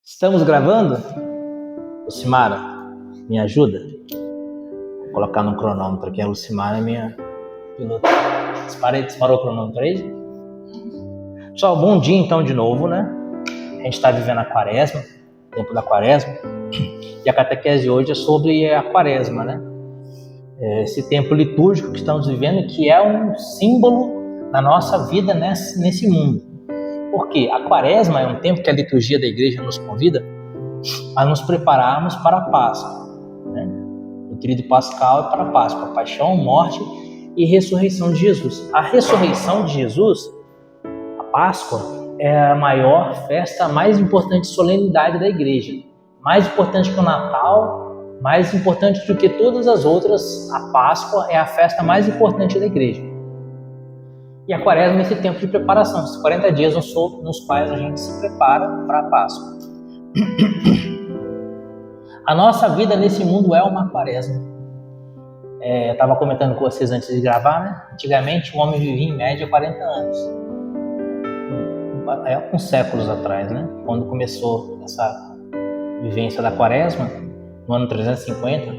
Estamos gravando? Lucimara, me ajuda? Vou colocar no cronômetro aqui. A Lucimara é minha piloto. Disparou o cronômetro aí? Pessoal, bom dia então de novo, né? A gente está vivendo a quaresma, o tempo da quaresma. E a catequese hoje é sobre a quaresma, né? Esse tempo litúrgico que estamos vivendo, que é um símbolo da nossa vida nesse mundo. Porque a quaresma é um tempo que a liturgia da igreja nos convida a nos prepararmos para a Páscoa, né? O tríduo pascal é para a Páscoa, a paixão, morte e ressurreição de Jesus. A ressurreição de Jesus, a Páscoa, é a maior festa, a mais importante solenidade da igreja. Mais importante que o Natal, mais importante do que todas as outras, a Páscoa é a festa mais importante da igreja. E a quaresma é esse tempo de preparação, esses 40 dias nos quais a gente se prepara para a Páscoa. A nossa vida nesse mundo é uma quaresma. Eu estava comentando com vocês antes de gravar, né? Antigamente o homem vivia em média 40 anos. É alguns séculos atrás, né? Quando começou essa vivência da quaresma, no ano 350,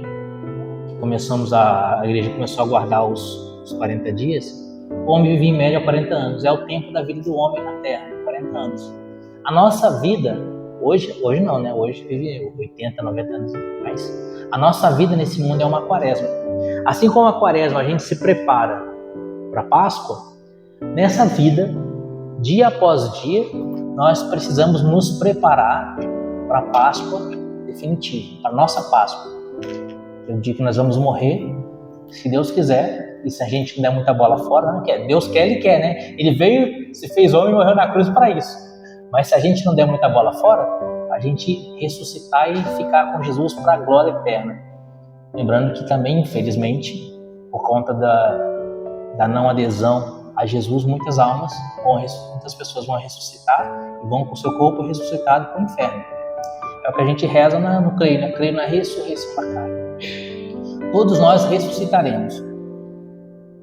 a igreja começou a guardar os 40 dias, o homem vivia em média 40 anos. É o tempo da vida do homem na Terra, 40 anos. A nossa vida, hoje não, né? Hoje vive 80, 90 anos, mas a nossa vida nesse mundo é uma quaresma. Assim como a quaresma a gente se prepara para a Páscoa, nessa vida, dia após dia, nós precisamos nos preparar para a Páscoa definitiva, para a nossa Páscoa. É o dia que nós vamos morrer, se Deus quiser. E se a gente não der muita bola fora, não quer. Deus quer, Ele quer, né? Ele veio, se fez homem e morreu na cruz para isso. Mas se a gente não der muita bola fora, a gente ressuscitar e ficar com Jesus para a glória eterna. Lembrando que também, infelizmente, por conta da não adesão a Jesus, muitas pessoas vão ressuscitar e vão com o seu corpo ressuscitado para o inferno. É o que a gente reza no creio, né? Creio na ressurreição da carne. Todos nós ressuscitaremos.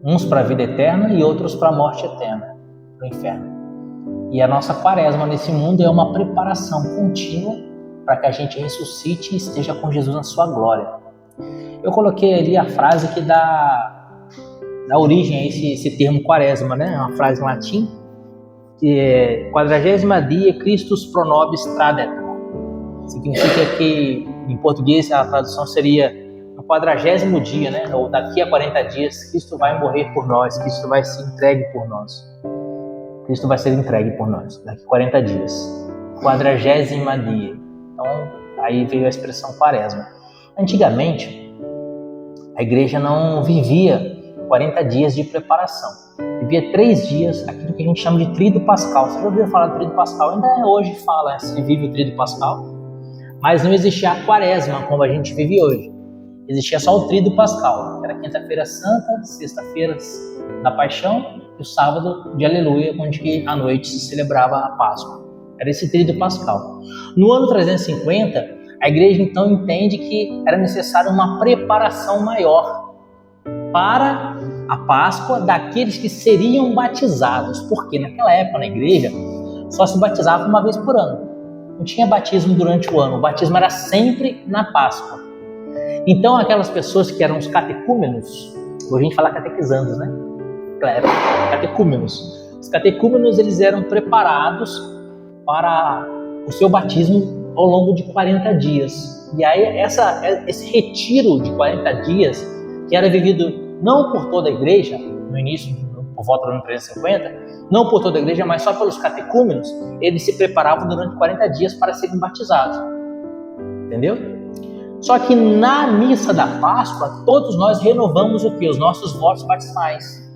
Uns para a vida eterna e outros para a morte eterna, para o inferno. E a nossa quaresma nesse mundo é uma preparação contínua para que a gente ressuscite e esteja com Jesus na sua glória. Eu coloquei ali a frase que dá origem a esse termo quaresma, né? Uma frase em latim, que é 40ª dia Christus pro nobis tradet. Significa que, em português, a tradução seria no 40º dia, né? Ou daqui a 40 dias, Cristo vai morrer por nós, Cristo vai ser entregue por nós. Cristo vai ser entregue por nós, daqui a 40 dias. 40º dia. Então, aí veio a expressão quaresma. Antigamente, a igreja não vivia 40 dias de preparação. Vivia 3 dias, aquilo que a gente chama de tríduo pascal. Você já ouviu falar do tríduo pascal? Ainda hoje fala, se vive o tríduo pascal. Mas não existia a quaresma como a gente vive hoje. Existia só o tríduo pascal, que era quinta-feira santa, sexta-feira da paixão e o sábado de aleluia, onde à noite se celebrava a Páscoa. Era esse tríduo pascal. No ano 350, a igreja então entende que era necessária uma preparação maior para a Páscoa daqueles que seriam batizados, porque naquela época na igreja só se batizava uma vez por ano. Não tinha batismo durante o ano, o batismo era sempre na Páscoa. Então aquelas pessoas que eram os catecúmenos, hoje a gente fala catequizandos, né? Claro, catecúmenos. Os catecúmenos, eles eram preparados para o seu batismo ao longo de 40 dias. E aí esse retiro de 40 dias, que era vivido não por toda a igreja, no início, por volta do ano 350, não por toda a igreja, mas só pelos catecúmenos, eles se preparavam durante 40 dias para serem batizados. Entendeu? Só que na missa da Páscoa, todos nós renovamos o quê? Os nossos votos batismais.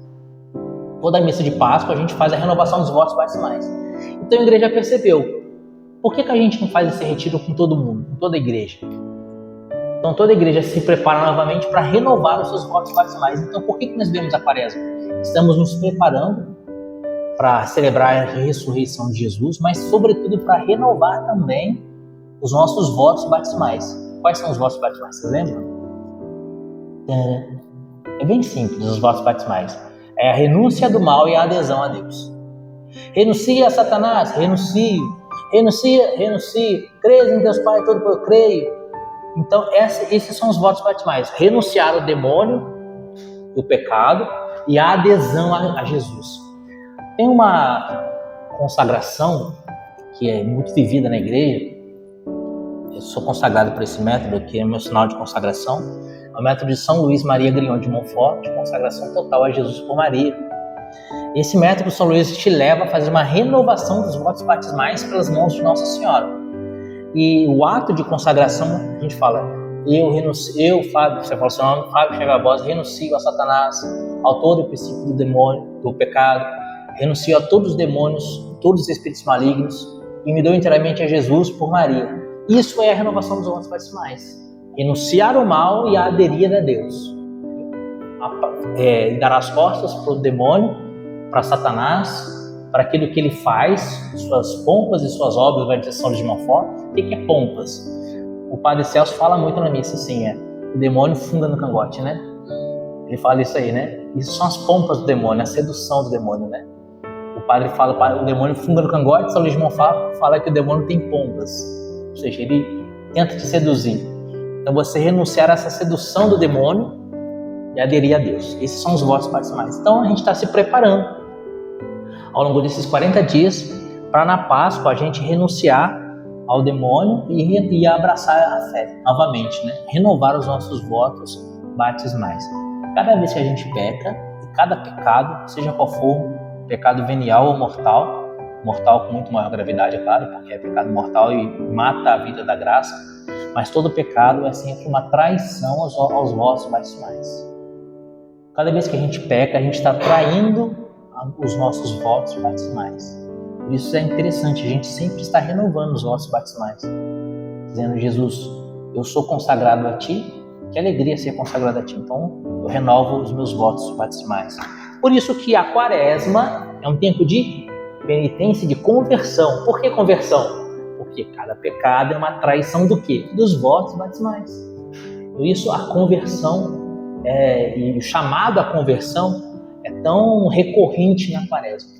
Toda a missa de Páscoa a gente faz a renovação dos votos batismais. Então a igreja percebeu, por que a gente não faz esse retiro com todo mundo, com toda a igreja? Então toda a igreja se prepara novamente para renovar os seus votos batismais. Então por que nós vemos a quaresma? Estamos nos preparando para celebrar a ressurreição de Jesus, mas sobretudo para renovar também os nossos votos batismais. Quais são os votos batismais? Vocês lembram? É bem simples os votos batismais. É a renúncia do mal e a adesão a Deus. Renuncie a Satanás, renuncie. Renuncie, creia em Deus Pai, todo eu creio. Então, esses são os votos batismais. Renunciar ao demônio, o pecado e a adesão a Jesus. Tem uma consagração que é muito vivida na igreja. Eu sou consagrado por esse método, que é meu sinal de consagração. É o método de São Luís Maria Grignon de Montfort, de consagração total a Jesus por Maria. Esse método, São Luís, te leva a fazer uma renovação dos votos batismais pelas mãos de Nossa Senhora. E o ato de consagração, a gente fala, Fábio, você fala o seu nome, Fábio chega a voz, renuncio a Satanás, autor e princípio do demônio, do pecado, renuncio a todos os demônios, todos os espíritos malignos, e me dou inteiramente a Jesus por Maria. Isso é a renovação dos votos batismais. Renunciar o mal e aderir a Deus. Dar as costas para o demônio, para Satanás, para aquilo que ele faz, suas pompas e suas obras, vai dizer São Luís de Montfort. O que é pompas? O Padre Celso fala muito na missa assim, o demônio funda no cangote, né? Ele fala isso aí, né? Isso são as pompas do demônio, a sedução do demônio, né? O padre fala, o demônio funga no cangote, São Luís de Montfort fala que o demônio tem pompas, ou seja, ele tenta te seduzir. Então você renunciar a essa sedução do demônio e aderir a Deus. Esses são os votos batismais. Então a gente está se preparando ao longo desses 40 dias para na Páscoa a gente renunciar ao demônio e abraçar a fé novamente, né? Renovar os nossos votos batismais. Cada vez que a gente peca, e cada pecado, seja qual for, pecado venial ou mortal com muito maior gravidade, é claro, porque é pecado mortal e mata a vida da graça, mas todo pecado é sempre uma traição aos votos batismais. Cada vez que a gente peca, a gente está traindo os nossos votos batismais. Por isso é interessante, a gente sempre está renovando os votos batismais, dizendo: Jesus, eu sou consagrado a Ti, que alegria ser consagrado a Ti, então eu renovo os meus votos batismais. Por isso que a Quaresma é um tempo de penitência, de conversão. Por que conversão? Porque cada pecado é uma traição do quê? Dos votos batismais. Por isso a conversão e o chamado à conversão é tão recorrente na Quaresma.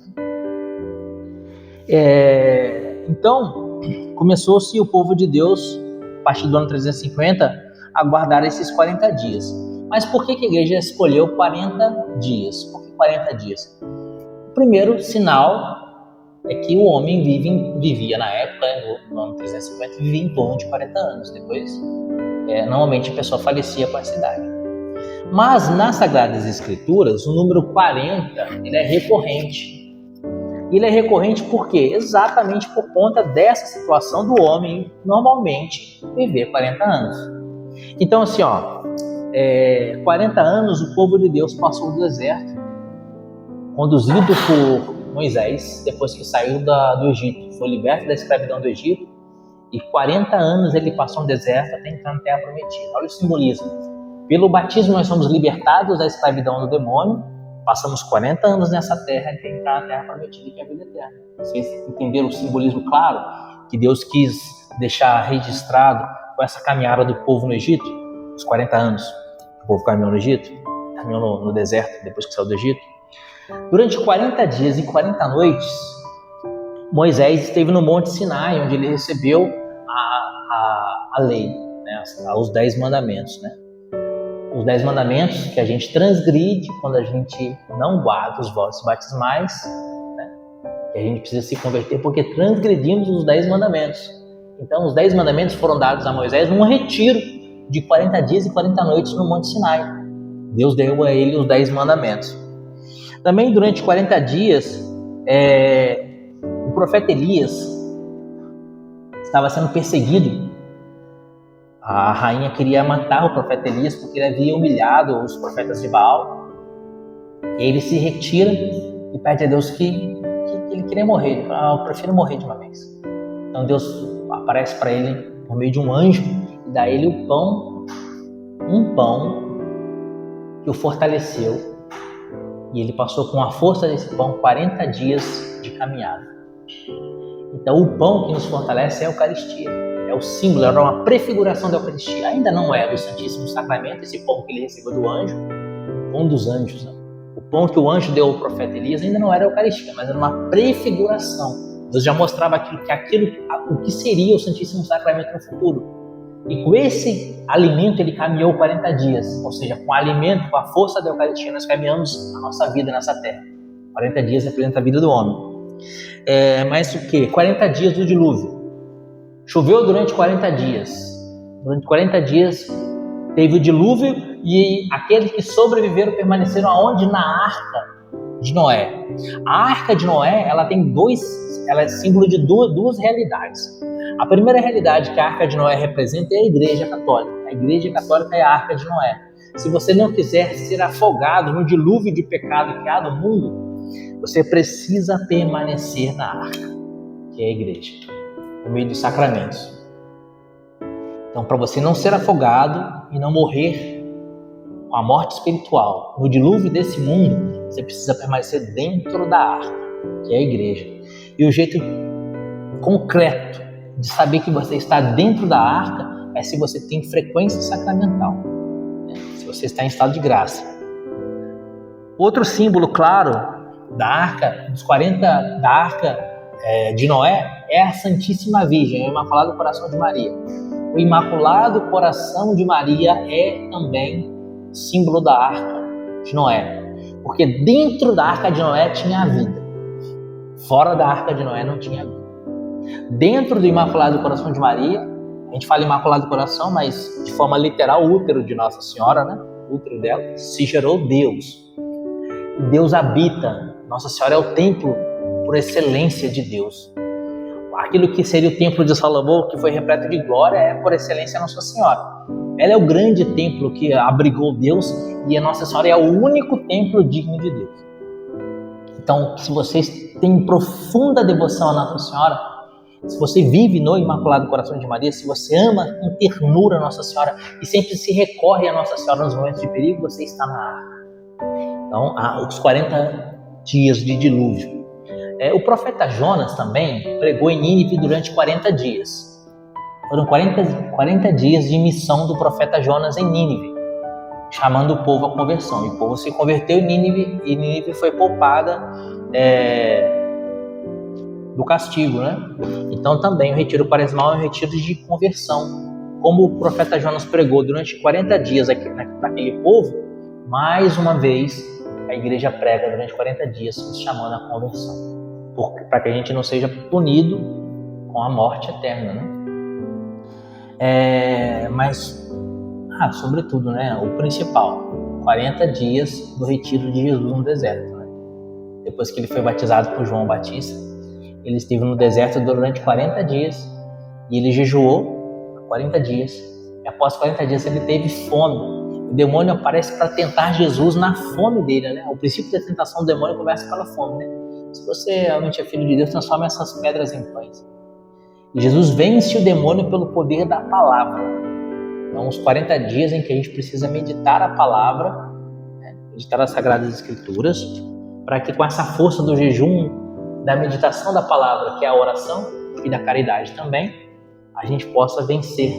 Então, começou-se o povo de Deus, a partir do ano 350, a guardar esses 40 dias. Mas por que a igreja escolheu 40 dias? Por que 40 dias? O primeiro sinal é que o homem vivia na época, no ano 350, vivia em torno de 40 anos. Depois, normalmente a pessoa falecia com essa idade. Mas nas Sagradas Escrituras, o número 40 ele é recorrente. Ele é recorrente por quê? Exatamente por conta dessa situação do homem normalmente viver 40 anos. Então assim, 40 anos o povo de Deus passou no deserto, conduzido por Moisés, depois que saiu do Egito, foi liberto da escravidão do Egito, e 40 anos ele passou no deserto até entrar na Terra Prometida. Olha o simbolismo. Pelo batismo nós somos libertados da escravidão do demônio, passamos 40 anos nessa terra até entrar na Terra Prometida, que é a vida eterna. Vocês entenderam o simbolismo claro que Deus quis deixar registrado com essa caminhada do povo no Egito? Os 40 anos que o povo caminhou no Egito, caminhou no deserto depois que saiu do Egito. Durante 40 dias e 40 noites, Moisés esteve no Monte Sinai, onde ele recebeu a lei, né, os 10 mandamentos, né? Os 10 mandamentos que a gente transgride quando a gente não guarda os votos batismais, né? Que a gente precisa se converter porque transgredimos os 10 mandamentos. Então, os 10 mandamentos foram dados a Moisés num retiro de 40 dias e 40 noites no Monte Sinai. Deus deu a ele os 10 mandamentos. Também durante 40 dias, o profeta Elias estava sendo perseguido. A rainha queria matar o profeta Elias porque ele havia humilhado os profetas de Baal. E ele se retira e pede a Deus que ele queria morrer. Ele fala: eu prefiro morrer de uma vez. Então Deus aparece para ele por meio de um anjo e dá a ele um pão que o fortaleceu. E ele passou com a força desse pão 40 dias de caminhada. Então o pão que nos fortalece é a Eucaristia. É o símbolo, era uma prefiguração da Eucaristia. Ainda não é do Santíssimo Sacramento, esse pão que ele recebeu do anjo, o pão dos anjos. Né? O pão que o anjo deu ao profeta Elias ainda não era a Eucaristia, mas era uma prefiguração Deus já mostrava o que seria o Santíssimo Sacramento no futuro. E com esse alimento ele caminhou 40 dias, ou seja, com o alimento, com a força da Eucaristia, nós caminhamos a nossa vida nessa terra. 40 dias representa a vida do homem. Mas o que? 40 dias do dilúvio. Choveu durante 40 dias. Durante 40 dias teve o dilúvio e aqueles que sobreviveram permaneceram aonde? Na Arca de Noé. A Arca de Noé, ela é símbolo de duas realidades. A primeira realidade que a Arca de Noé representa é a Igreja Católica. A Igreja Católica é a Arca de Noé. Se você não quiser ser afogado no dilúvio de pecado que há no mundo, você precisa permanecer na Arca, que é a Igreja, no meio dos sacramentos. Então, para você não ser afogado e não morrer com a morte espiritual no dilúvio desse mundo, você precisa permanecer dentro da Arca, que é a Igreja. E o jeito concreto de saber que você está dentro da Arca é se você tem frequência sacramental, né? Se você está em estado de graça. Outro símbolo claro da Arca, da Arca de Noé, é a Santíssima Virgem, o Imaculado Coração de Maria. O Imaculado Coração de Maria é também símbolo da Arca de Noé, porque dentro da Arca de Noé tinha a vida, fora da Arca de Noé não tinha vida. Dentro do Imaculado Coração de Maria, a gente fala Imaculado Coração, mas de forma literal, o útero de Nossa Senhora, né? O útero dela, se gerou Deus. Deus habita. Nossa Senhora é o templo por excelência de Deus. Aquilo que seria o templo de Salomão, que foi repleto de glória, é por excelência Nossa Senhora. Ela é o grande templo que abrigou Deus e a Nossa Senhora é o único templo digno de Deus. Então, se vocês têm profunda devoção a Nossa Senhora, se você vive no Imaculado Coração de Maria, se você ama com ternura a Nossa Senhora e sempre se recorre a Nossa Senhora nos momentos de perigo, você está na Arca. Então, os 40 dias de dilúvio. O profeta Jonas também pregou em Nínive durante 40 dias. Foram 40 dias de missão do profeta Jonas em Nínive, chamando o povo à conversão. E o povo se converteu em Nínive e Nínive foi poupada do castigo, né? Então também o retiro quaresmal é um retiro de conversão. Como o profeta Jonas pregou durante 40 dias para aquele povo, mais uma vez a igreja prega durante 40 dias, nos chamando à conversão, para que a gente não seja punido com a morte eterna, né? Sobretudo, né? O principal, 40 dias do retiro de Jesus no deserto, né? Depois que ele foi batizado por João Batista, ele esteve no deserto durante 40 dias e ele jejuou 40 dias. E após 40 dias ele teve fome. O demônio aparece para tentar Jesus na fome dele, né? O princípio da tentação do demônio começa pela fome, né? Se você realmente é filho de Deus, transforma essas pedras em pães. E Jesus vence o demônio pelo poder da palavra. Então, os 40 dias em que a gente precisa meditar a palavra, né? Meditar as Sagradas Escrituras, para que com essa força do jejum, da meditação da palavra, que é a oração, e da caridade também, a gente possa vencer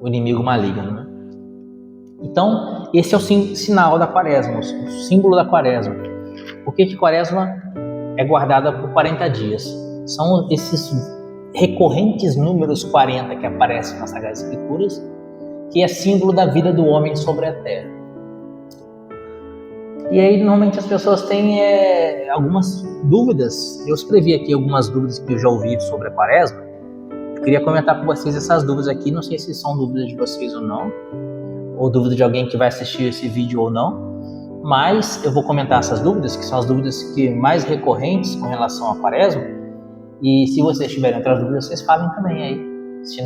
o inimigo maligno, né? Então, esse é o sinal da quaresma, o símbolo da quaresma. Por que quaresma é guardada por 40 dias? São esses recorrentes números 40 que aparecem nas Sagradas Escrituras, que é símbolo da vida do homem sobre a terra. E aí, normalmente as pessoas têm algumas dúvidas. Eu escrevi aqui algumas dúvidas que eu já ouvi sobre a quaresma. Eu queria comentar com vocês essas dúvidas aqui. Não sei se são dúvidas de vocês ou não, ou dúvida de alguém que vai assistir esse vídeo ou não. Mas eu vou comentar essas dúvidas, que são as dúvidas mais recorrentes com relação à quaresma. E se vocês tiverem outras dúvidas, vocês falem também aí. Se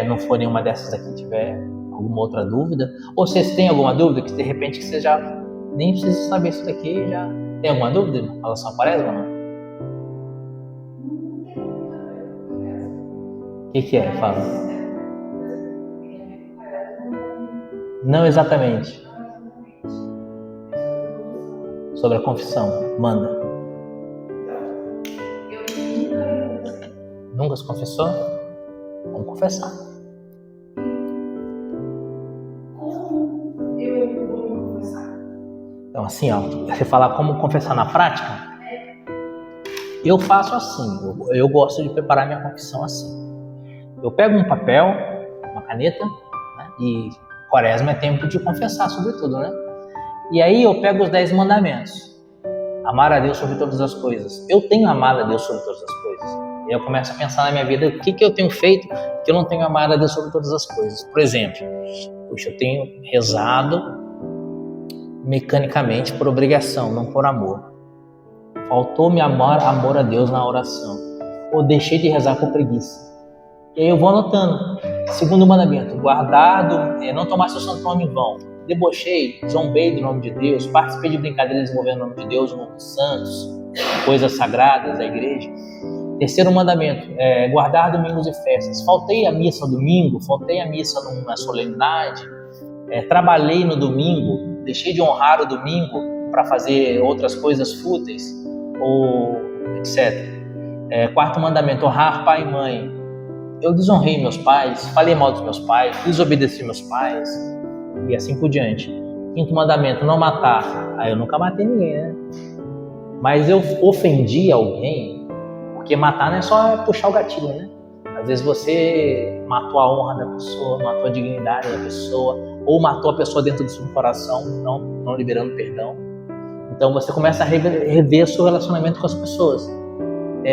não for nenhuma dessas aqui, tiver alguma outra dúvida, ou vocês têm alguma dúvida que de repente você já nem precisa saber isso daqui, já tem alguma dúvida em relação à quaresma ou não? O que é? Fala. Não exatamente. Sobre a confissão. Manda. Nunca se confessou? Vamos confessar. Então assim, ó, você falar como confessar na prática? Eu faço assim, eu gosto de preparar minha confissão assim. Eu pego um papel, uma caneta, né, e Quaresma é tempo de confessar sobre tudo, né? E aí eu pego os 10 mandamentos. Amar a Deus sobre todas as coisas. Eu tenho amado a Deus sobre todas as coisas. E eu começo a pensar na minha vida, o que eu tenho feito que eu não tenho amado a Deus sobre todas as coisas. Por exemplo, eu tenho rezado mecanicamente por obrigação, não por amor. Faltou-me amor a Deus na oração. Ou deixei de rezar por preguiça. E aí eu vou anotando. Segundo mandamento, não tomar seu santo nome em vão. Debochei, zombei do nome de Deus, participei de brincadeiras envolvendo o nome de Deus, o nome dos santos, coisas sagradas da igreja. Terceiro mandamento, guardar domingos e festas. Faltei a missa no domingo, faltei a missa numa solenidade, trabalhei no domingo, deixei de honrar o domingo para fazer outras coisas fúteis, ou etc. Quarto mandamento, honrar pai e mãe. Eu desonrei meus pais, falei mal dos meus pais, desobedeci meus pais, e assim por diante. Quinto mandamento, não matar. Eu nunca matei ninguém, né? Mas eu ofendi alguém, porque matar não é só puxar o gatilho, né? Às vezes você matou a honra da pessoa, matou a dignidade da pessoa, ou matou a pessoa dentro do seu coração, não liberando perdão. Então você começa a rever o seu relacionamento com as pessoas.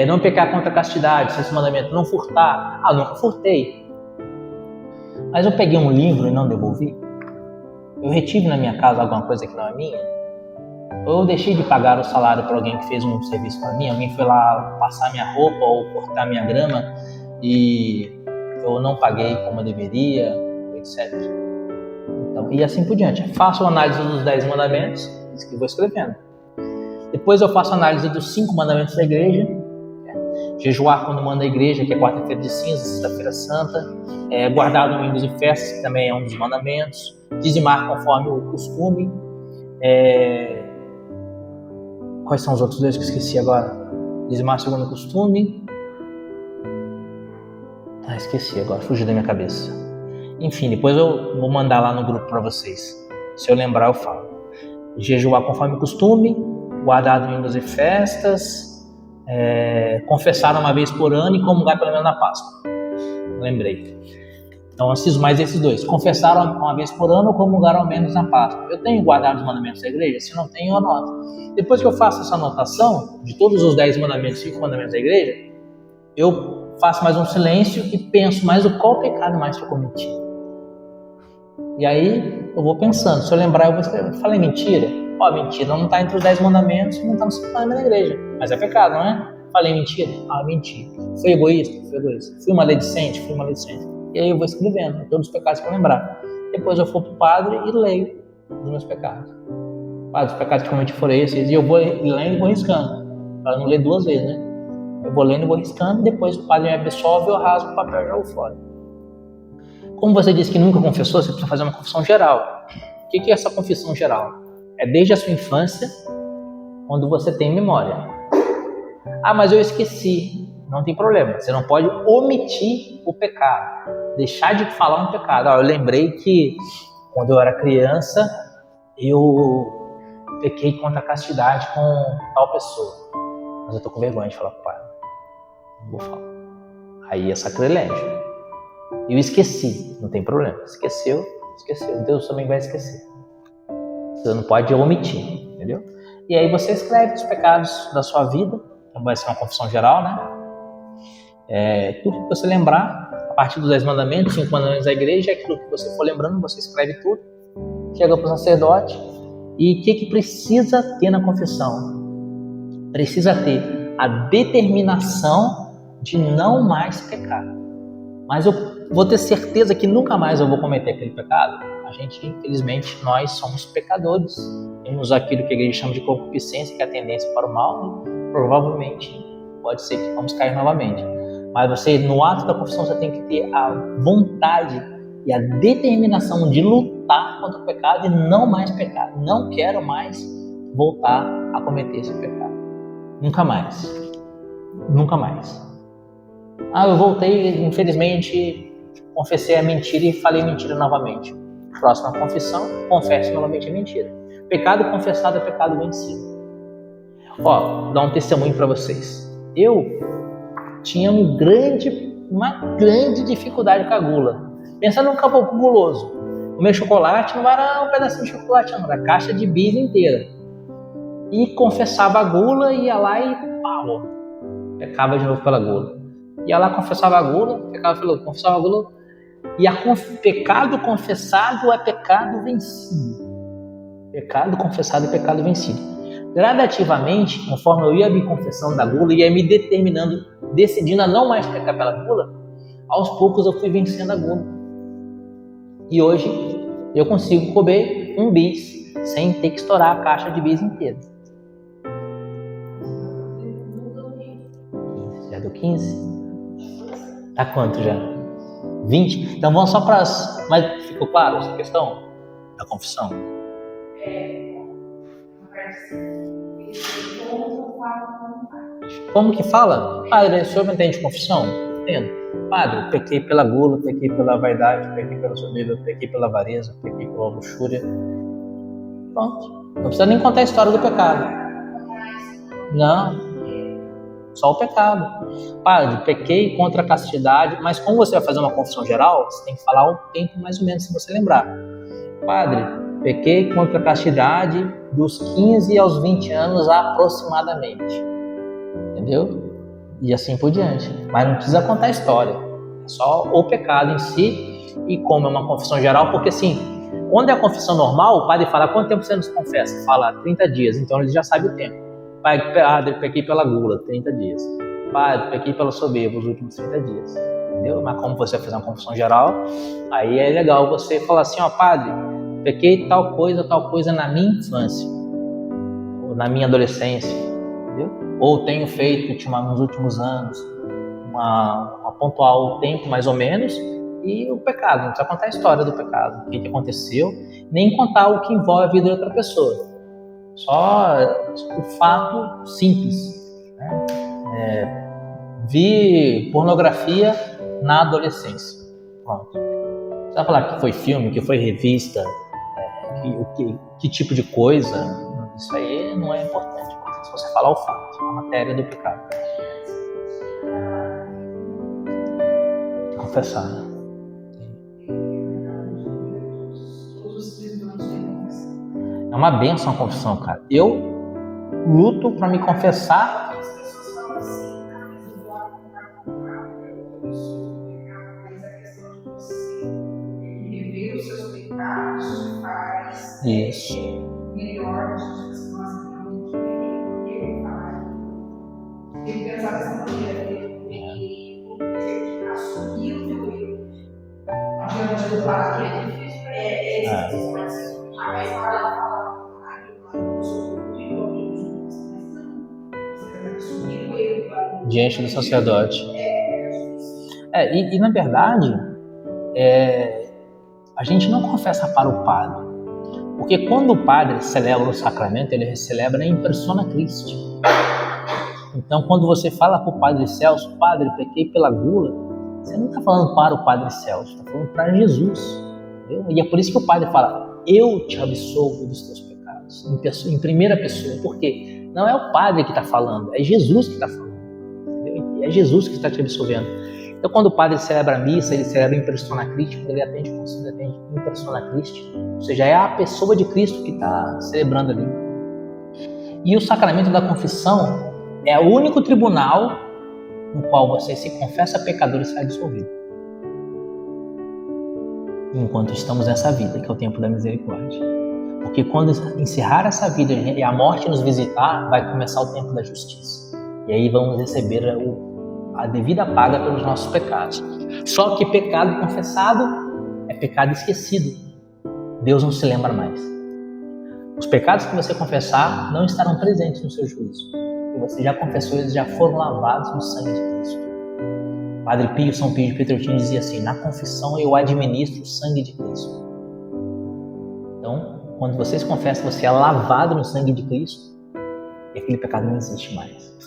Não pecar contra a castidade, sexto mandamento, não furtar. Nunca furtei. Mas eu peguei um livro e não devolvi. Eu retive na minha casa alguma coisa que não é minha. Ou eu deixei de pagar o salário para alguém que fez um serviço para mim. Alguém foi lá passar minha roupa ou cortar minha grama e eu não paguei como eu deveria, etc. Então, e assim por diante. Faço a análise dos 10 mandamentos, isso que eu vou escrevendo. Depois eu faço a análise dos 5 mandamentos da igreja. Jejuar quando manda a igreja, que é quarta-feira de cinza, sexta-feira santa. Guardar domingos e festas, que também é um dos mandamentos. Dizimar conforme o costume. Quais são os outros dois que eu esqueci agora? Dizimar segundo o costume. Esqueci agora, fugiu da minha cabeça. Enfim, depois eu vou mandar lá no grupo para vocês. Se eu lembrar, eu falo. Jejuar conforme o costume. Guardar domingos e festas. Confessar uma vez por ano e comungar pelo menos na Páscoa. Lembrei. Então eu preciso mais desses dois. Confessar uma vez por ano ou comungar ao menos na Páscoa. Eu tenho guardado os mandamentos da igreja? Se não tenho, eu anoto. Depois que eu faço essa anotação de todos os 10 mandamentos, 5 mandamentos da igreja, eu faço mais um silêncio e penso mais qual pecado mais que eu cometi. E aí eu vou pensando. Se eu lembrar, eu vou escrever. Falei mentira? Mentira não está entre os 10 mandamentos, não está no 5 mandamentos da igreja. Mas é pecado, não é? Falei mentira? Menti. Fui egoísta? Fui egoísta. Fui maledicente? Fui maledicente. E aí eu vou escrevendo todos os pecados que eu lembrar. Depois eu vou para o padre e leio os meus pecados. Padre, os pecados que eu cometi foram esses. E eu vou lendo e vou riscando. Para não ler 2 vezes, né? Eu vou lendo e vou riscando. Depois o padre me absolve, eu rasgo o papel e jogo fora. Como você disse que nunca confessou, você precisa fazer uma confissão geral. O que é essa confissão geral? É desde a sua infância, quando você tem memória. Mas eu esqueci. Não tem problema. Você não pode omitir o pecado. Deixar de falar um pecado. Eu lembrei que quando eu era criança, eu pequei contra a castidade com tal pessoa. Mas eu tô com vergonha de falar pro pai. Não vou falar. Aí é sacrilégio. Eu esqueci. Não tem problema. Esqueceu. Deus também vai esquecer. Você não pode omitir, entendeu? E aí você escreve os pecados da sua vida. Então vai ser uma confissão geral, né? Tudo que você lembrar, a partir dos 10 mandamentos, 5 mandamentos da igreja, aquilo que você for lembrando, você escreve tudo. Chega para o sacerdote. E o que precisa ter na confissão? Precisa ter a determinação de não mais pecar. Mas eu vou ter certeza que nunca mais eu vou cometer aquele pecado. A gente, infelizmente, nós somos pecadores. Temos aquilo que a igreja chama de concupiscência, que é a tendência para o mal, e provavelmente pode ser que vamos cair novamente. Mas você, no ato da confissão, você tem que ter a vontade e a determinação de lutar contra o pecado e não mais pecar. Não quero mais voltar a cometer esse pecado. Nunca mais. Nunca mais. Eu voltei, infelizmente, confessei a mentira e falei mentira novamente. Próxima confissão, confesso novamente a mentira. Pecado confessado é pecado vencido. Dá um testemunho para vocês. eu tinha uma grande dificuldade com a gula. Pensa num campo guloso. O meu chocolate não era um pedacinho de chocolate, não, era a caixa de bis inteira. E confessava a gula, ia lá e pau, pecava de novo pela gula. Ia lá, confessava a gula, pecava pela gula, confessava a gula. E pecado confessado é pecado vencido. Pecado confessado é pecado vencido. Gradativamente, conforme eu ia me confessando da gula, ia me determinando, decidindo a não mais pecar pela gula, aos poucos eu fui vencendo a gula. E hoje eu consigo comer um bis sem ter que estourar a caixa de bis inteira. Já deu 15? Tá quanto já? 20? Então vamos só para as... Mas ficou claro essa questão da confissão? Como que fala? Padre, o senhor não entende confissão? Entendo. Padre, pequei pela gula, pequei pela vaidade, pequei pela soberba, pequei pela avareza, pequei pela luxúria. Pronto. Não precisa nem contar a história do pecado. Não. Só o pecado. Padre, pequei contra a castidade, mas como você vai fazer uma confissão geral, você tem que falar o tempo mais ou menos, se você lembrar. Padre, pequei contra a castidade dos 15 aos 20 anos aproximadamente. Entendeu? E assim por diante. Mas não precisa contar a história. É só o pecado em si. E como é uma confissão geral, porque assim, quando é a confissão normal, o padre fala, quanto tempo você nos confessa? Fala 30 dias, então ele já sabe o tempo. Padre, pequei pela gula, 30 dias. Padre, pequei pela soberba, os últimos 30 dias. Entendeu? Mas como você fazer uma confissão geral, aí é legal você falar assim, ó, padre, pequei tal coisa na minha infância, ou na minha adolescência, entendeu? Ou tenho feito nos últimos anos, uma pontuar o tempo mais ou menos, e o pecado, não precisa contar a história do pecado, o que aconteceu, nem contar o que envolve a vida de outra pessoa. Só o fato simples, né? Vi pornografia na adolescência. Pronto. Você vai falar que foi filme, que foi revista, que tipo de coisa, isso aí não é importante. Se você falar o fato, a matéria do pecado. Confessar. É uma bênção a confissão, cara. Eu luto para me confessar. Isso. Diante do sacerdote. E na verdade, a gente não confessa para o padre. Porque quando o padre celebra o sacramento, ele celebra em persona Christi. Então, quando você fala para o Padre Celso, Padre, pequei pela gula, você não está falando para o Padre Celso, está falando para Jesus. Entendeu? E é por isso que o padre fala, eu te absolvo dos teus pecados, em primeira pessoa. Por quê? Não é o padre que está falando, é Jesus que está falando. Entendeu? É Jesus que está te absolvendo. Então, quando o padre celebra a missa, ele celebra em persona Christi, quando ele atende em persona Christi, ou seja, é a pessoa de Cristo que está celebrando ali. E o sacramento da confissão é o único tribunal no qual você se confessa pecador e sai absolvido. Enquanto estamos nessa vida, que é o tempo da misericórdia. Porque quando encerrar essa vida e a morte nos visitar, vai começar o tempo da justiça. E aí vamos receber a devida paga pelos nossos pecados. Só que pecado confessado é pecado esquecido. Deus não se lembra mais. Os pecados que você confessar não estarão presentes no seu juízo. E você já confessou, eles já foram lavados no sangue de Cristo. Padre Pio, São Pio de Pietrelcina dizia assim, na confissão eu administro o sangue de Cristo. Então, quando você se confessa, você é lavado no sangue de Cristo e aquele pecado não existe mais.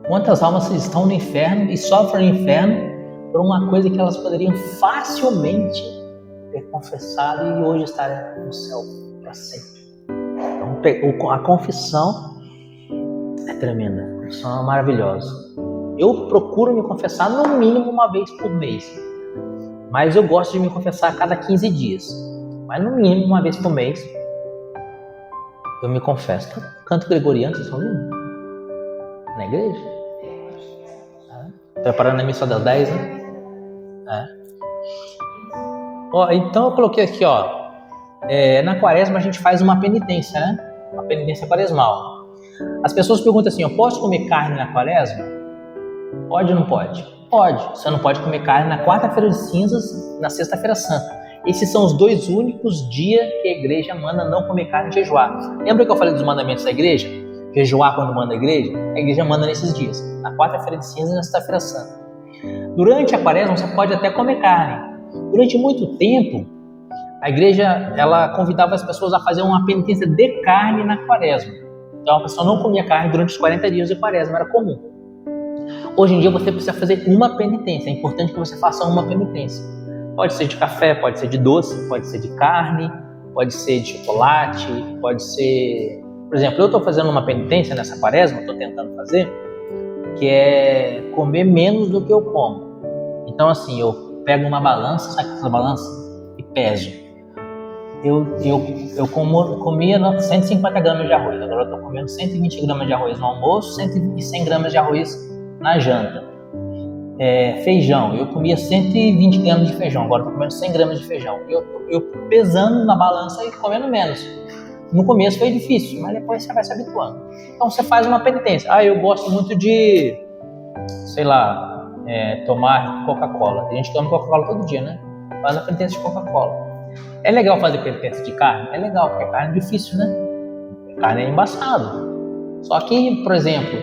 Quantas almas estão no inferno e sofrem no inferno por uma coisa que elas poderiam facilmente ter confessado e hoje estarem no céu para sempre. Então, a confissão é tremenda. são maravilhosos. Eu procuro me confessar no mínimo uma vez por mês, mas eu gosto de me confessar a cada 15 dias. Mas no mínimo uma vez por mês eu me confesso. Canto gregoriano, vocês estão ouvindo? Na igreja? Preparando a missa das 10, né? Então eu coloquei aqui, na quaresma a gente faz uma penitência, né? Uma penitência quaresmal. As pessoas perguntam assim, eu posso comer carne na quaresma? Pode ou não pode? Pode. Você não pode comer carne na quarta-feira de cinzas, na sexta-feira santa. Esses são os 2 únicos dias que a igreja manda não comer carne e jejuar. Lembra que eu falei dos mandamentos da igreja? Jejuar quando manda a igreja manda nesses dias. Na quarta-feira de cinzas e na sexta-feira santa. Durante a quaresma você pode até comer carne. Durante muito tempo, a igreja ela convidava as pessoas a fazer uma penitência de carne na quaresma. Então a pessoa não comia carne durante os 40 dias de quaresma, era comum. Hoje em dia você precisa fazer uma penitência, é importante que você faça uma penitência. Pode ser de café, pode ser de doce, pode ser de carne, pode ser de chocolate, pode ser... Por exemplo, eu estou fazendo uma penitência nessa quaresma, estou tentando fazer, que é comer menos do que eu como. Então assim, eu pego uma balança, sabe essa balança? E peso. Eu comia 150 gramas de arroz, agora eu estou comendo 120 gramas de arroz no almoço e 100 gramas de arroz na janta. Feijão, eu comia 120 gramas de feijão, agora estou comendo 100 gramas de feijão. Eu pesando na balança e comendo menos. No começo foi difícil, mas depois você vai se habituando. Então você faz uma penitência. Eu gosto muito de, tomar Coca-Cola. A gente toma Coca-Cola todo dia, né? Faz a penitência de Coca-Cola. É legal fazer penitência de carne? É legal, porque carne é difícil, né? Carne é embaçado. Só que, por exemplo,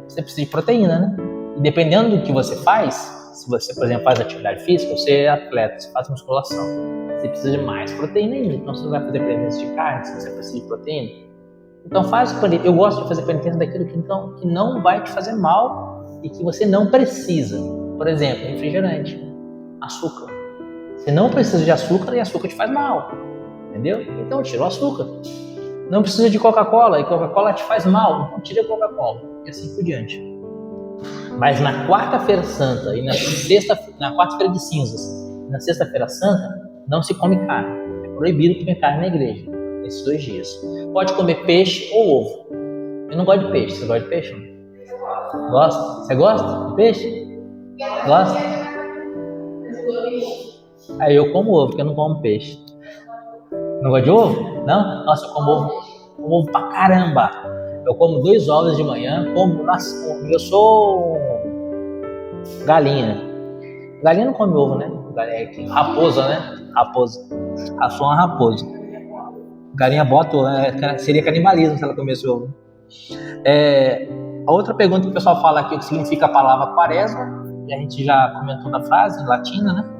você precisa de proteína, né? E dependendo do que você faz, se você, por exemplo, faz atividade física, você é atleta, você faz musculação, você precisa de mais proteína ainda. Então você não vai fazer penitência de carne se você precisa de proteína. Então eu gosto de fazer penitência daquilo que não vai te fazer mal e que você não precisa. Por exemplo, refrigerante, açúcar. Você não precisa de açúcar e açúcar te faz mal, entendeu? Então tira o açúcar. Não precisa de Coca-Cola e Coca-Cola te faz mal, então tira a Coca-Cola e assim por diante. Mas na quarta-feira santa e na quarta-feira de cinzas e na sexta-feira santa não se come carne. É proibido comer carne na igreja nesses 2 dias. Pode comer peixe ou ovo. Eu não gosto de peixe. Você gosta de peixe? Gosta? Você gosta de peixe? Gosta? Aí eu como ovo, porque eu não como peixe. Não gosta de ovo? Não? Nossa, eu como ovo pra caramba. Eu como 2 ovos de manhã, eu sou galinha. Galinha não come ovo, né? Raposa, né? Raposa. Eu sou uma raposa. Galinha bota ovo, né? Seria canibalismo se ela comesse ovo. A outra pergunta que o pessoal fala aqui, o que significa a palavra quaresma, e a gente já comentou da frase latina, né?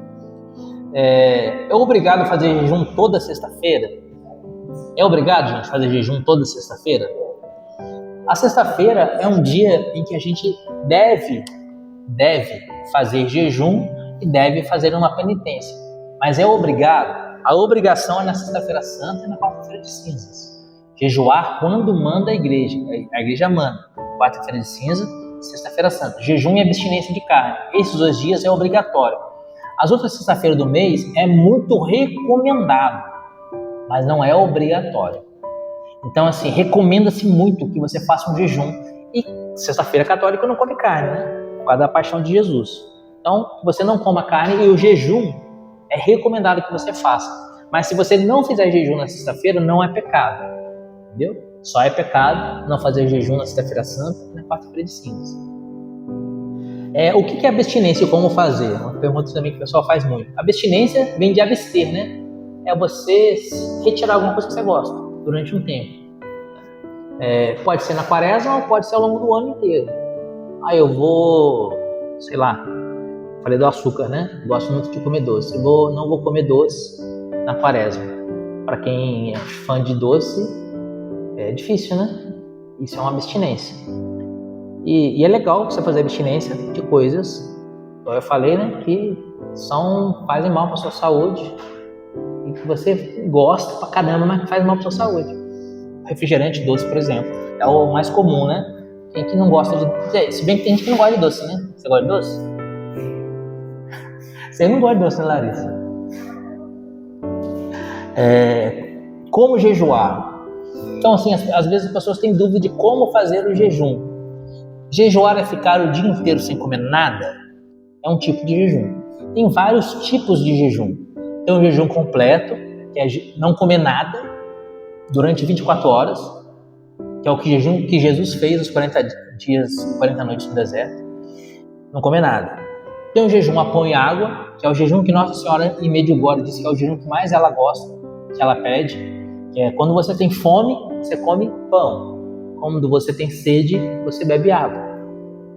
É obrigado a fazer jejum toda sexta-feira? É obrigado, gente, a fazer jejum toda sexta-feira? A sexta-feira é um dia em que a gente deve fazer jejum e deve fazer uma penitência. Mas é obrigado. A obrigação é na sexta-feira santa e na quarta-feira de cinzas. Jejuar quando manda a igreja. A igreja manda. Quarta-feira de cinza, sexta-feira santa. Jejum e abstinência de carne. Esses 2 dias é obrigatório. As outras sexta-feiras do mês é muito recomendado, mas não é obrigatório. Então, assim, recomenda-se muito que você faça um jejum. E sexta-feira católica não come carne, né? Por causa da paixão de Jesus. Então, você não coma carne e o jejum é recomendado que você faça. Mas se você não fizer jejum na sexta-feira, não é pecado. Entendeu? Só é pecado não fazer jejum na sexta-feira santa e na quarta-feira de cinzas. O que é abstinência e como fazer? Uma pergunta também que o pessoal faz muito. Abstinência vem de abster, né? É você retirar alguma coisa que você gosta durante um tempo. Pode ser na quaresma ou pode ser ao longo do ano inteiro. Eu vou, falei do açúcar, né? Gosto muito de comer doce. Não vou comer doce na quaresma. Para quem é fã de doce, é difícil, né? Isso é uma abstinência. E é legal você fazer abstinência de coisas, como eu falei, né, que fazem mal para a sua saúde e que você gosta pra caramba, mas que faz mal para a sua saúde. Refrigerante doce, por exemplo, é o mais comum, né? Quem que não gosta de... Se bem que tem gente que não gosta de doce, né? Você gosta de doce? Você não gosta de doce, né, Larissa? Como jejuar? Então, assim, às vezes as pessoas têm dúvida de como fazer o jejum. Jejuar é ficar o dia inteiro sem comer nada? É um tipo de jejum. Tem vários tipos de jejum. Tem o jejum completo, que é não comer nada durante 24 horas, que é o jejum que Jesus fez os 40 dias, 40 noites no deserto. Não comer nada. Tem o jejum a pão e água, que é o jejum que Nossa Senhora em Medjugorje disse que é o jejum que mais ela gosta, que ela pede, que é quando você tem fome, você come pão. Quando você tem sede, você bebe água.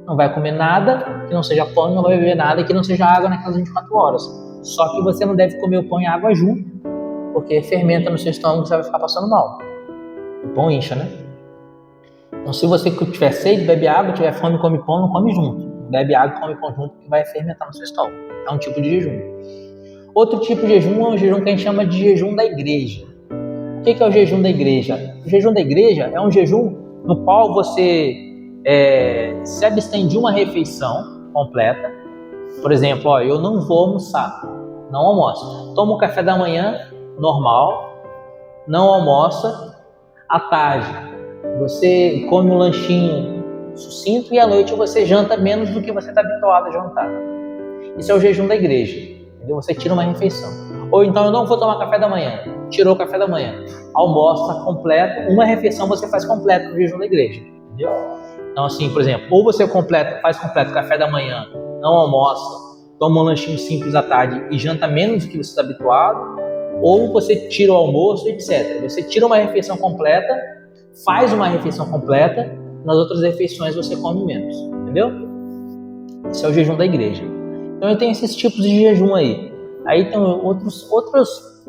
Não vai comer nada que não seja pão, não vai beber nada que não seja água naquelas 24 horas. Só que você não deve comer o pão e a água junto, porque fermenta no seu estômago e você vai ficar passando mal. O pão incha, né? Então, se você tiver sede, bebe água, tiver fome, come pão, não come junto. Bebe água e come pão junto, que vai fermentar no seu estômago. É um tipo de jejum. Outro tipo de jejum é um jejum que a gente chama de jejum da igreja. O que é o jejum da igreja? O jejum da igreja é um jejum no qual você se abstém de uma refeição completa. Por exemplo, eu não vou almoçar, não almoço. Toma o café da manhã normal, não almoça. À tarde, você come um lanchinho sucinto e à noite você janta menos do que você está habituado a jantar. Isso é o jejum da igreja, entendeu? Você tira uma refeição. Ou então, eu não vou tomar café da manhã, tirou o café da manhã, almoça completo, uma refeição você faz completo no jejum da igreja, entendeu? Então, assim, por exemplo, ou você faz completo café da manhã, não almoça, toma um lanchinho simples à tarde e janta menos do que você está habituado, ou você tira o almoço, etc. Você tira uma refeição completa, faz uma refeição completa, nas outras refeições você come menos, entendeu? Esse é o jejum da igreja. Então eu tenho esses tipos de jejum aí. Aí tem outras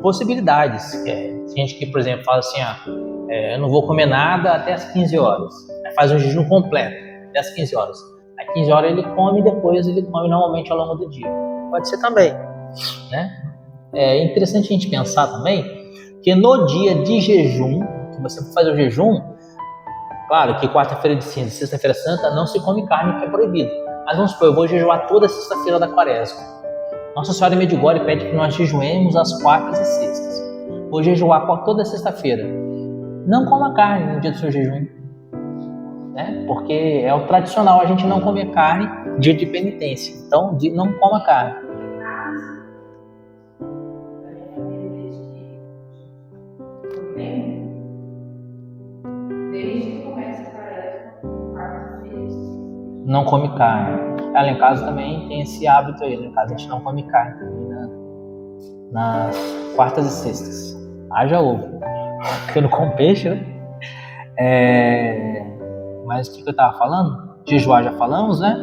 possibilidades. Tem gente que, por exemplo, fala assim, eu não vou comer nada até as 15 horas. Aí faz um jejum completo, até as 15 horas. Às 15 horas ele come e depois ele come normalmente ao longo do dia. Pode ser também, né? É interessante a gente pensar também que no dia de jejum, que você for fazer o jejum, claro que quarta-feira de cinza e sexta-feira santa não se come carne, que é proibido. Mas vamos supor, eu vou jejuar toda sexta-feira da quaresma. Nossa Senhora em Medjugorje pede que nós jejuemos às quartas e sextas. Vou jejuar toda sexta-feira. Não coma carne no dia do seu jejum, né? Porque é o tradicional a gente não comer carne dia de penitência. Então, não coma carne. Não come carne. Lá em casa também tem esse hábito aí. Lá em casa a gente não come carne também nas quartas e sextas. Haja ovo. Porque eu não como peixe, né? Mas o que eu estava falando? Jejuar já falamos, né?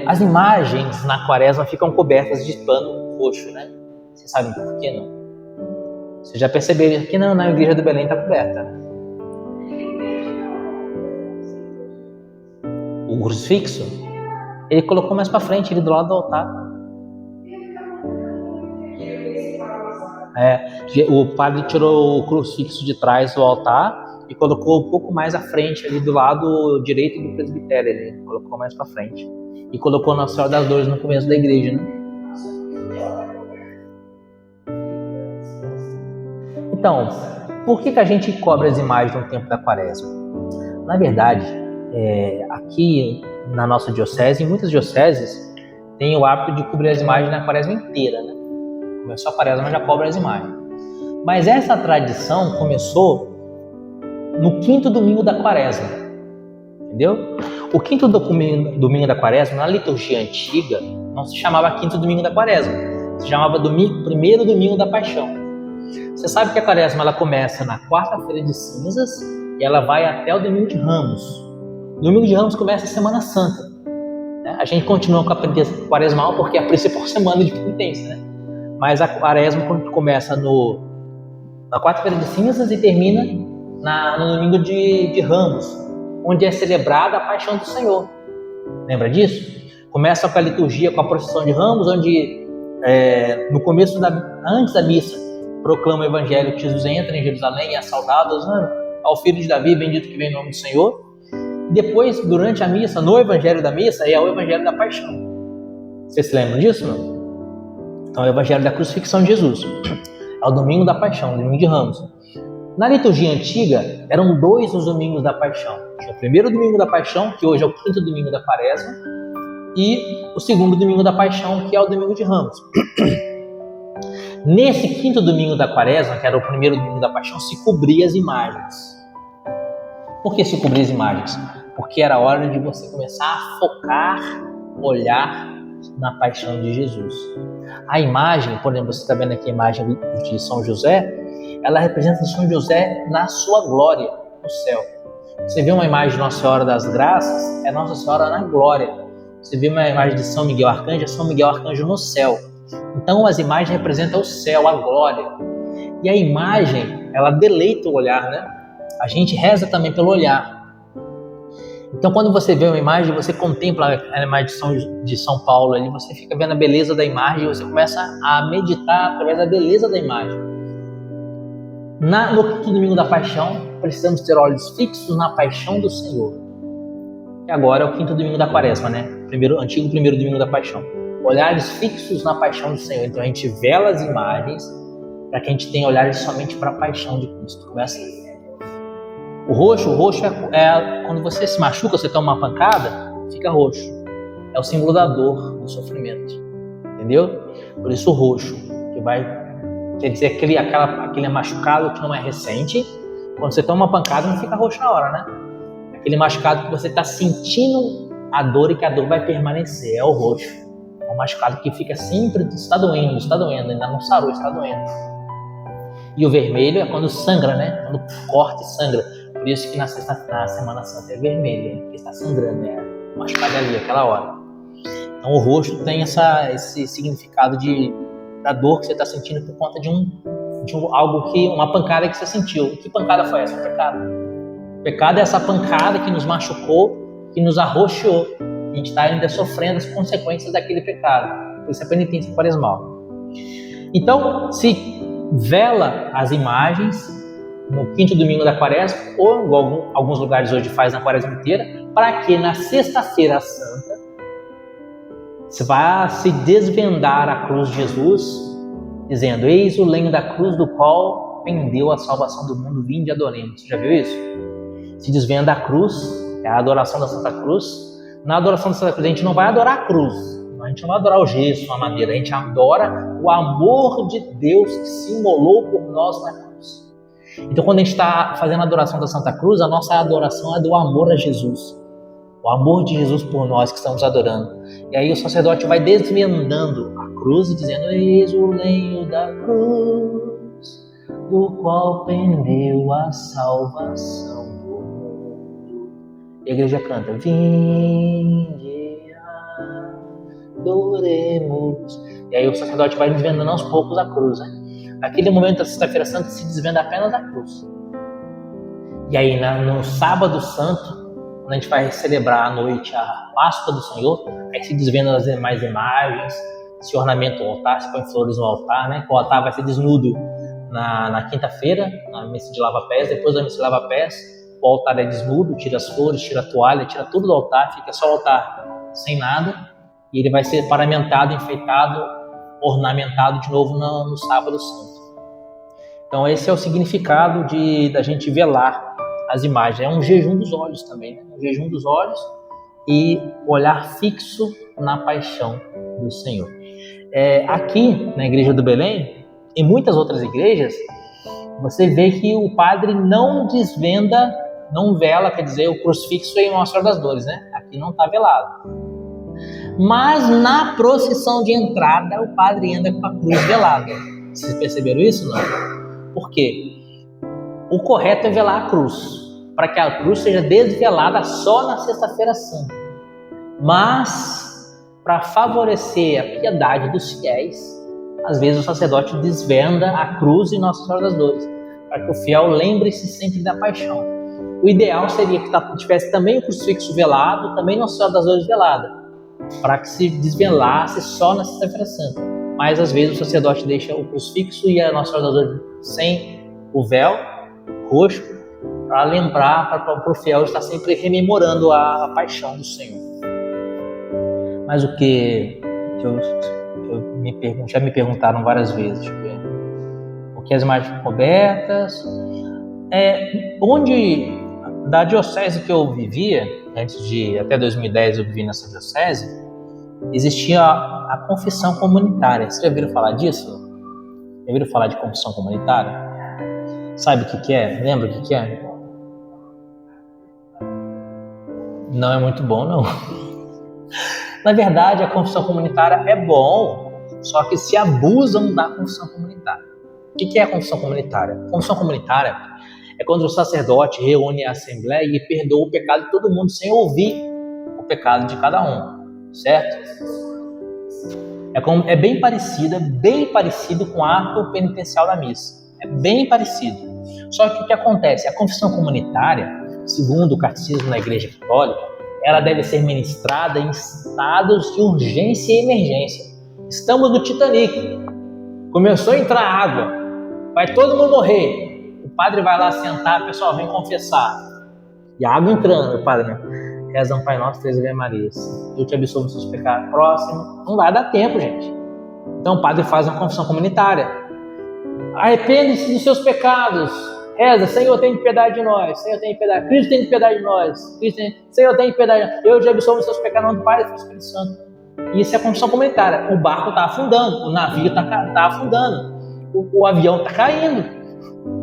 As imagens na quaresma ficam cobertas de pano roxo, né? Vocês sabem por que não? Vocês já perceberam que na igreja do Belém está coberta, né? O crucifixo, ele colocou mais para frente, ele do lado do altar. O padre tirou o crucifixo de trás do altar e colocou um pouco mais à frente, ali do lado direito do presbitério. Ele colocou mais para frente. E colocou Nossa Senhora das Dores no começo da igreja, né? Então, por que a gente cobre as imagens no tempo da quaresma? Na verdade, aqui na nossa diocese, em muitas dioceses, tem o hábito de cobrir as imagens na quaresma inteira, né? Começou a quaresma, já cobre as imagens. Mas essa tradição começou no quinto domingo da quaresma, entendeu? O quinto domingo da quaresma, na liturgia antiga, não se chamava quinto domingo da quaresma, se chamava primeiro domingo da paixão. Você sabe que a quaresma ela começa na quarta-feira de cinzas e ela vai até o domingo de Ramos. O domingo de Ramos começa a Semana Santa, né? A gente continua com a quaresmal porque é a principal semana de penitência, né? Mas a quaresma começa na quarta-feira de cinzas e termina no domingo de Ramos, onde é celebrada a paixão do Senhor. Lembra disso? Começa com a liturgia, com a procissão de Ramos, onde no começo, antes da missa, proclama o evangelho que Jesus entra em Jerusalém e é saudado ao Filho de Davi, bendito que vem em nome do Senhor. E depois, durante a missa, no Evangelho da Missa, é o Evangelho da Paixão. Vocês se lembram disso, não? Então é o Evangelho da Crucifixão de Jesus. É o Domingo da Paixão, o Domingo de Ramos. Na liturgia antiga, eram 2 os domingos da Paixão. Tinha o primeiro domingo da Paixão, que hoje é o 5º domingo da Quaresma, e o segundo domingo da Paixão, que é o Domingo de Ramos. Nesse 5º domingo da Quaresma, que era o primeiro domingo da Paixão, se cobria as imagens. Por que se cobria as imagens? Porque era hora de você começar a focar, olhar na Paixão de Jesus. A imagem, por exemplo, você está vendo aqui a imagem de São José, ela representa São José na sua glória, no céu. Você vê uma imagem de Nossa Senhora das Graças, é Nossa Senhora na glória. Você vê uma imagem de São Miguel Arcanjo, é São Miguel Arcanjo no céu. Então as imagens representam o céu, a glória. E a imagem, ela deleita o olhar, né? A gente reza também pelo olhar. Então quando você vê uma imagem, você contempla a imagem de São Paulo ali, você fica vendo a beleza da imagem e você começa a meditar através da beleza da imagem. No 5º domingo da Paixão, precisamos ter olhos fixos na Paixão do Senhor. E agora é o 5º domingo da Quaresma, né? Antigo primeiro domingo da Paixão. Olhares fixos na Paixão do Senhor. Então a gente vela as imagens para que a gente tenha olhares somente para a Paixão de Cristo. Começa aí. O roxo é quando você se machuca, você toma uma pancada, fica roxo. É o símbolo da dor, do sofrimento. Entendeu? Por isso o roxo, que quer dizer aquele machucado que não é recente. Quando você toma uma pancada, não fica roxo na hora, né? Aquele machucado que você está sentindo a dor e que a dor vai permanecer, é o roxo. É um machucado que fica sempre, está doendo, ainda não sarou, está doendo. E o vermelho é quando sangra, né? Quando corta e sangra. Por isso que na Semana Santa é vermelho, porque está sangrando, né? Machucado ali, aquela hora. Então o roxo tem esse significado da dor que você está sentindo por conta de uma pancada que você sentiu. Que pancada foi essa? O pecado. O pecado é essa pancada que nos machucou, que nos arroxeou. A gente está ainda sofrendo as consequências daquele pecado. Por isso é penitência quaresmal. Então, se vela as imagens no 5º domingo da Quaresma, ou em alguns lugares hoje faz na Quaresma inteira, para que na Sexta-feira Santa você vai se desvendar a cruz de Jesus, dizendo: eis o lenho da cruz do qual pendeu a salvação do mundo, vinde e adoremos. Você já viu isso? Se desvenda a cruz, é a adoração da Santa Cruz. Na adoração da Santa Cruz a gente não vai adorar a cruz, a gente não vai adorar o gesso, a madeira, a gente adora o amor de Deus que se imolou por nós na cruz. Então quando a gente está fazendo a adoração da Santa Cruz, a nossa adoração é do amor a Jesus. O amor de Jesus por nós que estamos adorando. E aí o sacerdote vai desvendando a cruz e dizendo: eis o lenho da cruz, do qual pendeu a salvação do mundo. E a igreja canta: vinde, adoremos. E aí o sacerdote vai desvendando aos poucos a cruz, né? Naquele momento da Sexta-feira Santa se desvenda apenas a cruz. E aí no Sábado Santo, quando a gente vai celebrar à noite a Páscoa do Senhor, aí se desvendam as demais imagens, se ornamenta o altar, se põe flores no altar, né? O altar vai ser desnudo na quinta-feira, na missa de lava-pés. Depois da missa de lava-pés, o altar é desnudo, tira as flores, tira a toalha, tira tudo do altar, fica só o altar sem nada, e ele vai ser paramentado, enfeitado, ornamentado de novo no Sábado Santo. Então esse é o significado da gente velar as imagens. É um jejum dos olhos também, né? Um jejum dos olhos e olhar fixo na Paixão do Senhor. Aqui na Igreja do Belém, em muitas outras igrejas, você vê que o padre não desvenda, não vela, quer dizer, o crucifixo em Nossa Senhora das Dores, né? Aqui não está velado. Mas na procissão de entrada, o padre anda com a cruz velada. Vocês perceberam isso? Não? Por quê? O correto é velar a cruz, para que a cruz seja desvelada só na Sexta-feira Santa. Mas, para favorecer a piedade dos fiéis, às vezes o sacerdote desvenda a cruz e Nossa Senhora das Dores, para que o fiel lembre-se sempre da Paixão. O ideal seria que tivesse também o crucifixo velado, também Nossa Senhora das Dores velada, para que se desvelasse só na Sexta-feira Santa. Mas às vezes o sacerdote deixa o crucifixo e a Nossa Senhora das Dores sem o véu roxo, para lembrar, para o fiel estar sempre rememorando a paixão do Senhor. Mas o que já me perguntaram várias vezes, o que as imagens cobertas, onde da diocese que eu vivia, até 2010 eu vivi nessa diocese, existia a confissão comunitária. Vocês já ouviram falar disso? Já ouviram falar de confissão comunitária? Sabe o que é? Lembra o que é? Não é muito bom, não. Na verdade, a confissão comunitária é bom, só que se abusam da confissão comunitária. O que é a confissão comunitária? A confissão comunitária é quando o sacerdote reúne a assembleia e perdoa o pecado de todo mundo sem ouvir o pecado de cada um, certo? É bem parecido com o ato penitencial da missa. É bem parecido. Só que o que acontece? A confissão comunitária, segundo o catecismo da Igreja Católica, ela deve ser ministrada em estados de urgência e emergência. Estamos no Titanic. Começou a entrar água. Vai todo mundo morrer. O padre vai lá sentar, pessoal, vem confessar. E a água entrando, o padre, né? Reza um Pai Nosso, 3 Ave Marias. Eu te absolvo dos seus pecados. Próximo. Não vai dar tempo, gente. Então o padre faz uma confissão comunitária. Arrepende-se dos seus pecados. Reza, Senhor, tem piedade de nós. Senhor, tem piedade. Cristo tem piedade de nós. Senhor, tem piedade de nós. Eu te absolvo dos seus pecados, no nome do Pai e do Espírito Santo. Isso é a confissão comunitária. O barco está afundando. O navio está afundando. O avião está caindo.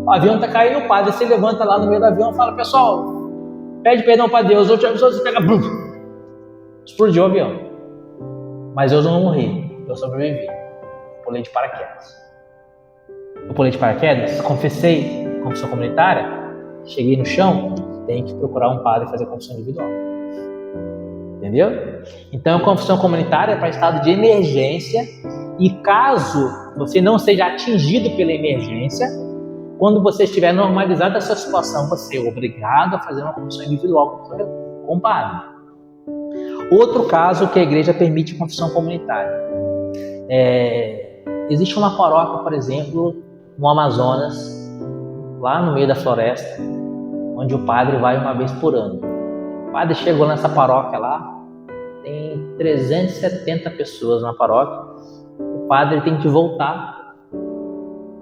O avião está caindo, o padre se levanta lá no meio do avião e fala, pessoal, pede perdão para Deus, eu te abençoo, você pega, explodiu o avião. Mas eu não morri, eu sobrevivi. Pulei de paraquedas. Eu pulei de paraquedas, confessei, confissão comunitária, cheguei no chão, tem que procurar um padre e fazer confissão individual. Entendeu? Então, a confissão comunitária é para estado de emergência e caso você não seja atingido pela emergência, quando você estiver normalizado essa situação, você é obrigado a fazer uma confissão individual com o padre. Outro caso que a igreja permite confissão comunitária. Existe uma paróquia, por exemplo, no Amazonas, lá no meio da floresta, onde o padre vai uma vez por ano. O padre chegou nessa paróquia lá, tem 370 pessoas na paróquia. O padre tem que voltar,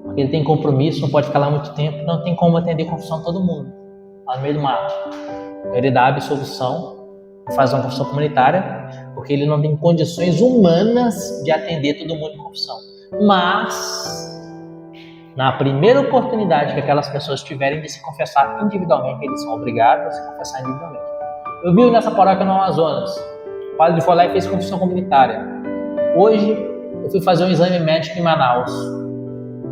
porque ele tem compromisso, não pode ficar lá muito tempo, não tem como atender a confissão de todo mundo, lá no meio do mato. Ele dá a absolvição, faz uma confissão comunitária, porque ele não tem condições humanas de atender todo mundo em confissão. Mas, na primeira oportunidade que aquelas pessoas tiverem de se confessar individualmente, eles são obrigados a se confessar individualmente. Eu vi nessa paróquia no Amazonas, o padre foi lá e fez confissão comunitária. Hoje, eu fui fazer um exame médico em Manaus.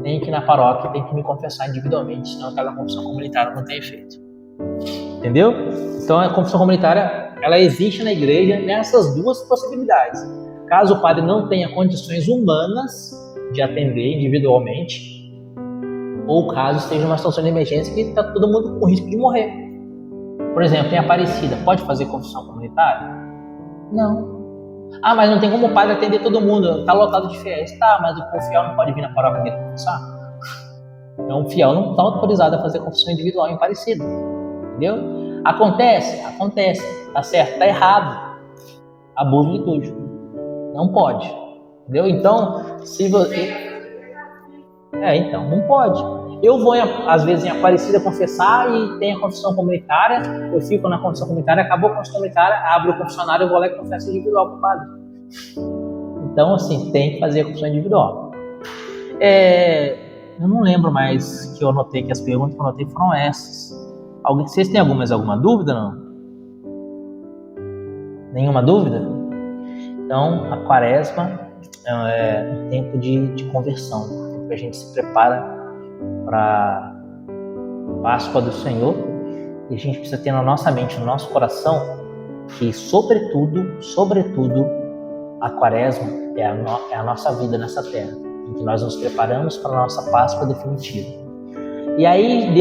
Tem que ir na paróquia, tem que me confessar individualmente, senão aquela confissão comunitária não tem efeito. Entendeu? Então a confissão comunitária, ela existe na igreja nessas duas possibilidades. Caso o padre não tenha condições humanas de atender individualmente, ou caso esteja numa situação de emergência que está todo mundo com risco de morrer. Por exemplo, em Aparecida, pode fazer confissão comunitária? Não. Ah, mas não tem como o padre atender todo mundo, está lotado de fiéis. Tá, mas o fiel não pode vir na paróquia dele confessar? Então o fiel não está autorizado a fazer confissão individual em Aparecida. Entendeu? Acontece, tá certo, tá errado. Abuso litúrgico. Não pode. Entendeu? Então, se você... então, não pode. Eu vou, às vezes, em Aparecida confessar e tem a confissão comunitária, eu fico na confissão comunitária, acabou a confissão comunitária, abro o confessionário, eu vou lá e confesso individual com o padre. Então, assim, tem que fazer a confissão individual. Eu não lembro mais que eu anotei, que as perguntas que eu anotei foram essas. Vocês têm alguma dúvida, não? Nenhuma dúvida? Então, a quaresma é um tempo de conversão, um tempo que a gente se prepara para a Páscoa do Senhor, e a gente precisa ter na nossa mente, no nosso coração, que sobretudo, a quaresma é a nossa vida nessa terra, em que nós nos preparamos para a nossa Páscoa definitiva. E aí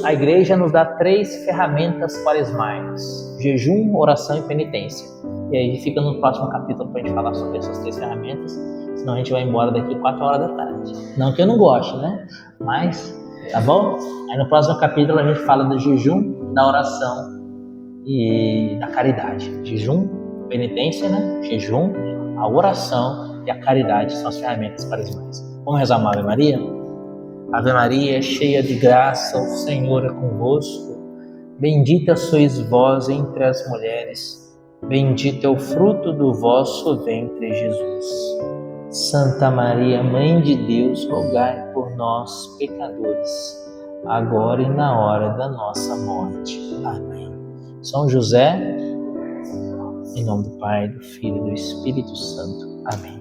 a igreja nos dá 3 ferramentas quaresmais: jejum, oração e penitência. E aí fica no próximo capítulo para a gente falar sobre essas 3 ferramentas, senão a gente vai embora daqui 4 horas da tarde. Não que eu não goste, né? Mas tá bom? Aí no próximo capítulo a gente fala do jejum, da oração e da caridade. Jejum, penitência, né? Jejum, a oração e a caridade são as ferramentas para os mais. Vamos rezar uma Ave Maria? Ave Maria, cheia de graça, o Senhor é convosco. Bendita sois vós entre as mulheres, bendito é o fruto do vosso ventre, Jesus. Santa Maria, Mãe de Deus, rogai por nós, pecadores, agora e na hora da nossa morte. Amém. São José, em nome do Pai, do Filho e do Espírito Santo. Amém.